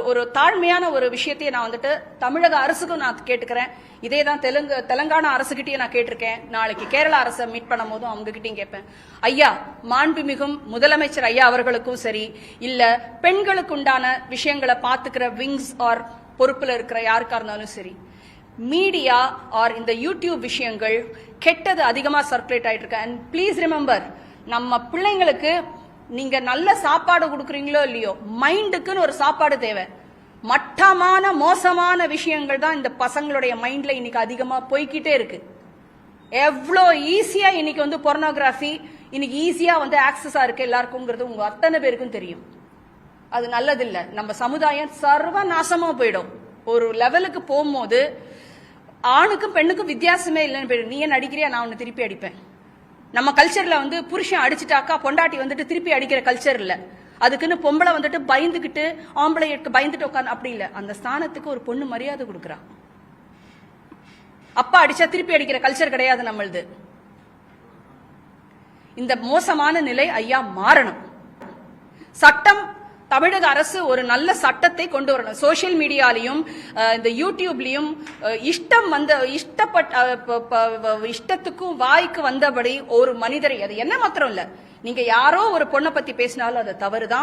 ஒரு தாழ்மையான ஒரு விஷயத்தையே நான் வந்துட்டு தமிழக அரசுக்கும் நான் கேட்டுக்கிறேன். இதே தான் தெலுங்கானா அரசுகிட்டயே நான் கேட்டிருக்கேன். நாளைக்கு கேரளா அரசை மீட் பண்ணும் போதும் அவங்க கிட்டையும் கேட்பேன். ஐயா, மாண்புமிகும் முதலமைச்சர் ஐயா அவர்களுக்கும் சரி, இல்ல பெண்களுக்கு உண்டான விஷயங்களை பாத்துக்கிற விங்ஸ் ஆர் பொறுப்புல இருக்கிற யாருக்கா இருந்தாலும் சரி, மீடியா ஆர் இந்த யூடியூப் விஷயங்கள் கெட்டது அதிகமா சர்க்குலேட் ஆயிட்டு இருக்கு. அண்ட் ப்ளீஸ் ரிமெம்பர், நம்ம பிள்ளைங்களுக்கு நீங்க நல்ல சாப்பாடு கொடுக்குறீங்களோ இல்லையோ, மைண்டுக்குன்னு ஒரு சாப்பாடு தேவை. மட்டமான மோசமான விஷயங்கள் தான் இந்த பசங்களுடைய மைண்ட்ல இன்னைக்கு அதிகமா போய்கிட்டே இருக்கு. எவ்வளோ ஈஸியா இன்னைக்கு வந்து பொர்னோகிராஃபி இன்னைக்கு ஈஸியா வந்து ஆக்சஸா இருக்கு எல்லாருக்கும்ங்கிறது உங்க அத்தனை பேருக்கும் தெரியும். அது நல்லதில்லை. நம்ம சமுதாயம் சர்வ நாசமா போயிடும். ஒரு லெவலுக்கு போகும்போது ஆணுக்கும் பெண்ணுக்கும் வித்தியாசமே இல்லைன்னு போயிடும். நீ என்ன அடிக்கிறியா, நான் உன்னை திருப்பி அடிப்பேன். நம்ம கல்ச்சர்ல வந்து புருஷன் அடிச்சுட்டாக்கா பொண்டாட்டி வந்துட்டு திருப்பி அடிக்கிற கல்ச்சர் இல்ல. அதுக்குன்னு பொம்பளை வந்துட்டு பயந்துகிட்டு ஆம்பளைக்கு பயந்துட்டு உட்காந்து அப்படி இல்ல. அந்த ஸ்தானத்துக்கு ஒரு பொண்ணு மரியாதை கொடுக்குறா. அப்பா அடிச்சா திருப்பி அடிக்கிற கல்ச்சர் கிடையாது நம்மளது. இந்த மோசமான நிலை ஐயா மாறணும். சட்டம், தமிழக அரசு ஒரு நல்ல சட்டத்தை கொண்டு வரணும். சோசியல் மீடியாலையும் இந்த யூடியூப்லயும் இஷ்டத்துக்கும் வாய்க்கு வந்தபடி ஒரு மனிதரை, அது என்ன மாத்திரம் இல்ல, நீங்க யாரோ ஒரு பொண்ணை பத்தி பேசினாலும் அது தவறுதான்.